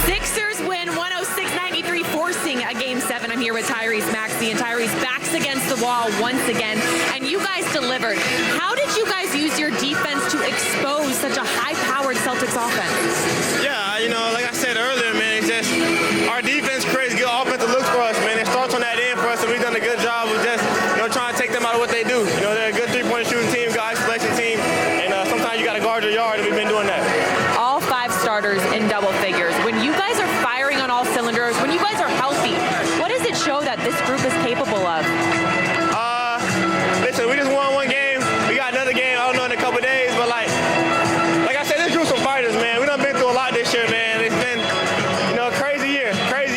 Sixers win 106-93, forcing a Game 7. I'm here with Tyrese Maxey, and Tyrese backs against the wall once again, and you guys delivered. How did you guys use your defense to expose such a high-powered Celtics offense? Yeah, like I said earlier, man, it's just our defense creates good offensive looks for us, man. It starts on that end for us, and we've done a good job of just, trying to take them out of what they do. They're a good three-point shooting team, good isolation team, and sometimes you got to guard your yard, and we've been doing that. All 5 starters in double figures. When you guys are firing on all cylinders, when you guys are healthy, what does it show that this group is capable of? Listen, we just won one game. We got another game, I don't know, in a couple days, but like I said, this group's some fighters, man. We done been through a lot this year, man. It's been, crazy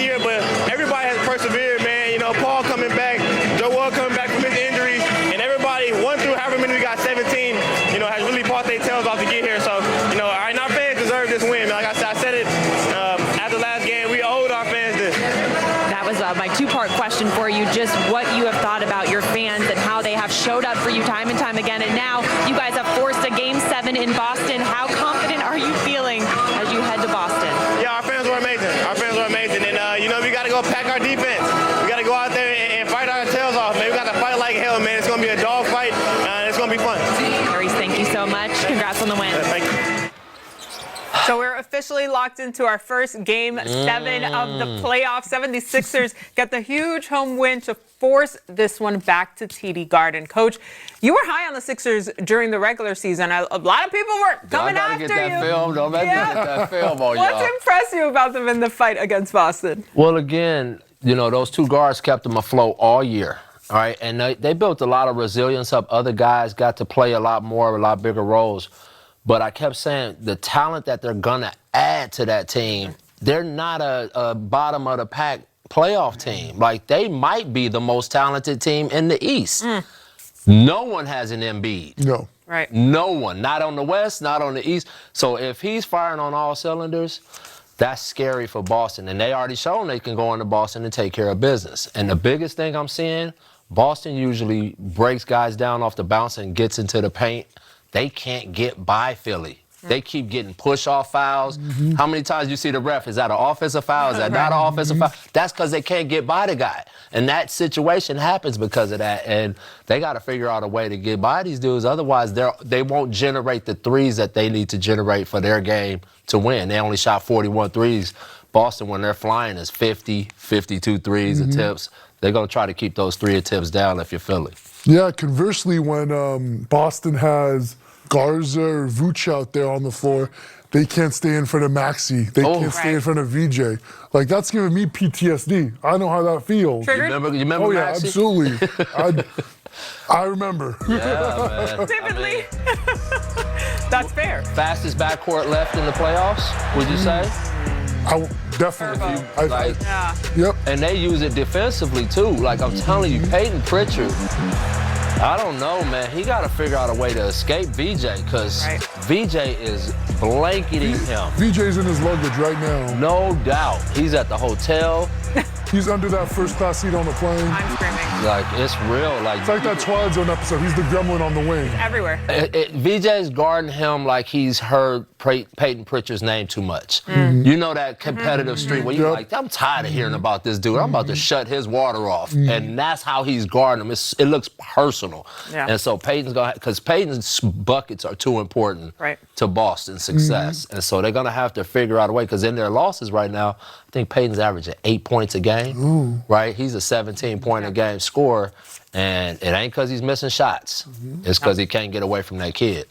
year, but everybody has persevered, man. Paul coming back, Joel coming back from his injuries, and everybody, 1 through however many we got, 17, has really fought their tails off to get here. So, our fans deserve this win, man. Like I said it after the last game. We owed our fans this. That was my 2-part question for you, just what you have thought about your fans and how they have showed up for you time and time again. And now you guys have forced a Game 7 in Boston. How confident are you feeling as you head to Boston? Yeah, our fans were amazing. And, we got to go pack our defense. We got to go out there and fight our tails off, man. We got to fight like hell, man. It's going to be a dog fight, and it's going to be fun. Tyrese, thank you so much. Congrats on the win. Thank you. So we're officially locked into our first Game 7 of the playoffs. 76ers get the huge home win to force this one back to TD Garden. Coach, you were high on the Sixers during the regular season. A lot of people were coming after you. Get that film. Don't let me get that film on y'all. What's impressed you about them in the fight against Boston? Well, again, those 2 guards kept them afloat all year. All right, and they built a lot of resilience up. Other guys got to play a lot more, a lot bigger roles. But I kept saying the talent that they're going to add to that team, they're not a bottom-of-the-pack playoff team. Like, they might be the most talented team in the East. No one has an Embiid. No. Right. No one. Not on the West, not on the East. So if he's firing on all cylinders, that's scary for Boston. And they already shown they can go into Boston and take care of business. And the biggest thing I'm seeing, Boston usually breaks guys down off the bounce and gets into the paint. They can't get by Philly. They keep getting push-off fouls. How many times you see the ref? Is that an offensive foul? Is that not an offensive foul? That's because they can't get by the guy. And that situation happens because of that. And they got to figure out a way to get by these dudes. Otherwise, they won't generate the threes that they need to generate for their game to win. They only shot 41 threes. Boston, when they're flying, is 50, 52 threes attempts. They're going to try to keep those 3 attempts down if you're Philly. Yeah, conversely, when Boston has Garza or Vooch out there on the floor, they can't stay in front of Maxey. They can't stay in front of VJ. Like, that's giving me PTSD. I know how that feels. You remember Oh, yeah, Maxey? absolutely. I remember. Yeah, man. Typically. That's fair. Fastest backcourt left in the playoffs, would you say? Definitely. Yeah. And they use it defensively, too. Like, I'm telling you, Peyton Pritchard, I don't know, man. He got to figure out a way to escape VJ because VJ is blanketing him. VJ's in his luggage right now. No doubt. He's at the hotel. He's under that first-class seat on the plane. I'm screaming. Like, it's real. It's like that Twilight Zone episode. He's the gremlin on the wing. Everywhere. VJ's guarding him like he's heard Peyton Pritchard's name too much. You know that competitive streak where you're like, I'm tired of hearing about this dude. I'm about to shut his water off. And that's how he's guarding him. It looks personal. Yeah. And so Peyton's going to, because Peyton's buckets are too important to Boston's success. And so they're going to have to figure out a way, because in their losses right now, I think Peyton's averaging 8 points a game, right? He's a 17-point-a-game scorer, and it ain't because he's missing shots. It's because he can't get away from that kid.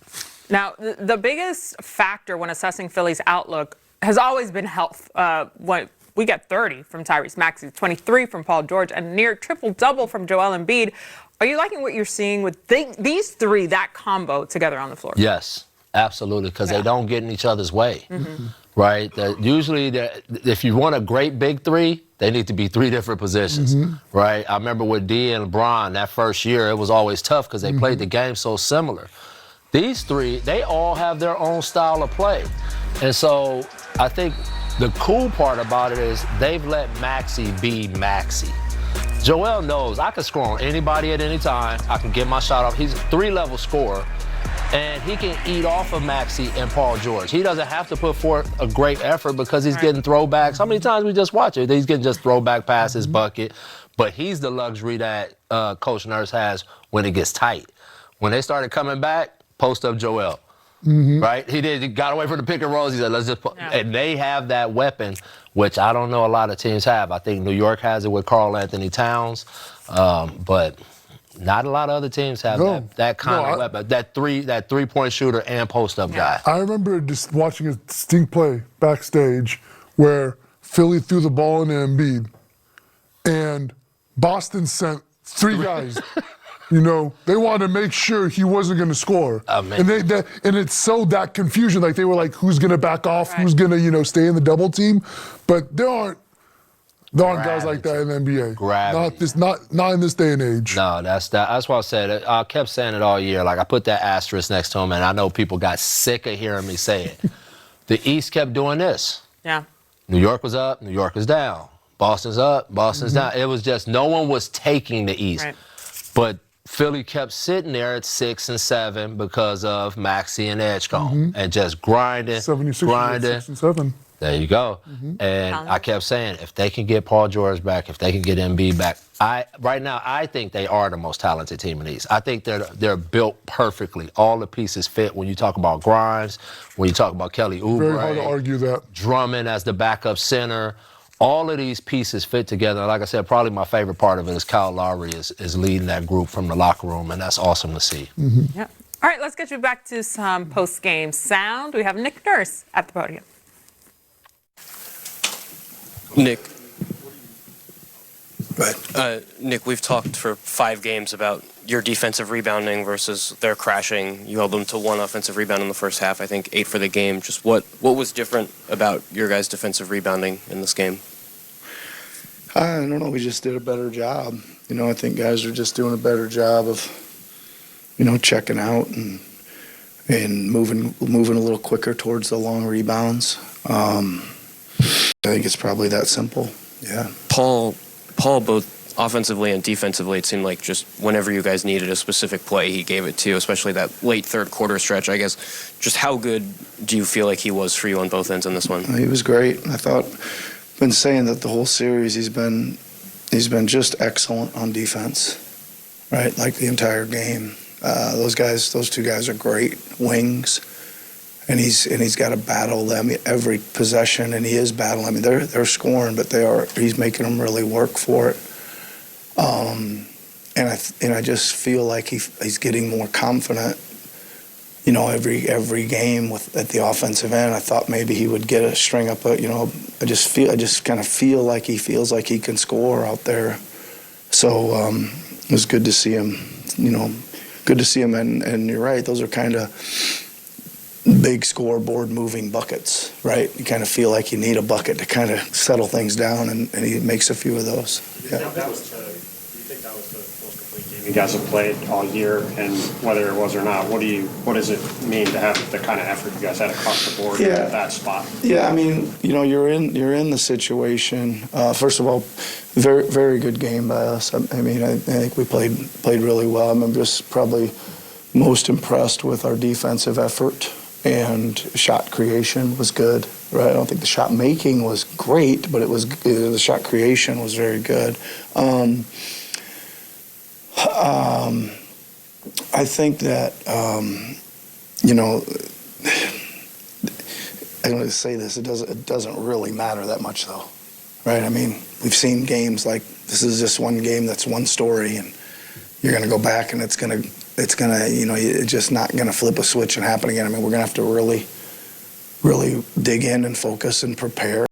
Now, the biggest factor when assessing Philly's outlook has always been health. When we get 30 from Tyrese Maxey, 23 from Paul George, and near triple-double from Joel Embiid. Are you liking what you're seeing with these 3, that combo together on the floor? Yes, absolutely, because they don't get in each other's way. Right? Usually, if you want a great big 3, they need to be 3 different positions, right? I remember with D and LeBron that first year, it was always tough because they played the game so similar. These 3, they all have their own style of play. And so I think the cool part about it is they've let Maxey be Maxey. Joel knows I can score on anybody at any time. I can get my shot off. He's a 3-level scorer. and he can eat off of Maxey and Paul George. He doesn't have to put forth a great effort because he's getting throwbacks. How many times we just watch it? He's getting just throwback passes, bucket. But he's the luxury that Coach Nurse has when it gets tight. When they started coming back, post up Joel. Right? He got away from the pick and rolls. He said, let's just and they have that weapon, which I don't know a lot of teams have. I think New York has it with Karl Anthony Towns, but not a lot of other teams have that kind of weapon. That three-point shooter and post-up guy. I remember just watching a distinct play backstage where Philly threw the ball into Embiid, and Boston sent 3 guys. You know, they wanted to make sure he wasn't going to score. And it sowed that confusion. Like, they were like, who's going to back off? Who's going to, you know, stay in the double team? But there aren't guys like that in the NBA. Not in this day and age. No, that's why I said it. I kept saying it all year. Like, I put that asterisk next to him, and I know people got sick of hearing me say it. The East kept doing this. Yeah. New York was up, New York was down. Boston's up, Boston's down. It was just no one was taking the East. But Philly kept sitting there at 6 and 7 because of Maxey and Edgecombe and just grinding, 76, grinding. 6 and 7. There you go. And I kept saying, if they can get Paul George back, if they can get Embiid back, right now I think they are the most talented team in the East. I think they're built perfectly. All the pieces fit. When you talk about Grimes, when you talk about Kelly Oubre, very hard to argue that. Drummond as the backup center. All of these pieces fit together. Like I said, probably my favorite part of it is Kyle Lowry is leading that group from the locker room, and that's awesome to see. Yeah. All right, let's get you back to some post-game sound. We have Nick Nurse at the podium. Nick. Nick, we've talked for 5 games about your defensive rebounding versus their crashing. You held them to 1 offensive rebound in the first half, I think 8 for the game. Just what was different about your guys' defensive rebounding in this game? I don't know. We just did a better job. You know, I think guys are just doing a better job of, you know, checking out and moving a little quicker towards the long rebounds. I think it's probably that simple. Yeah. Paul, both offensively and defensively, it seemed like just whenever you guys needed a specific play, he gave it to you, especially that late third quarter stretch. I guess, just how good do you feel like he was for you on both ends in this one? He was great. I thought, been saying that the whole series, he's been just excellent on defense, right? Like the entire game. Those 2 guys are great wings. And he's got to battle them every possession, and he is battling. I mean, they're scoring, but he's making them really work for it. And I just feel like he's getting more confident. You know, every game at the offensive end, I thought maybe he would get a string up. But you know, I just kind of feel like he feels like he can score out there. So it was good to see him. You know, good to see him. And you're right; those are kind of big scoreboard moving buckets, right? You kind of feel like you need a bucket to kind of settle things down, and he makes a few of those. Yeah. Do you think that was the most complete game you guys have played all year? And whether it was or not, what does it mean to have the kind of effort you guys had across the board at that spot? Yeah, I mean, you know, you're in the situation. First of all, very, very good game by us. I mean, I think we played really well. I'm just probably most impressed with our defensive effort. And shot creation was good, right? I don't think the shot making was great, but the shot creation was very good. I think that, you know, I'm going to say this, it doesn't really matter that much, though, right? I mean, we've seen games like this is just one game that's one story, and you're going to go back and it's going to, you know, it's just not going to flip a switch and happen again. I mean, we're going to have to really dig in and focus and prepare.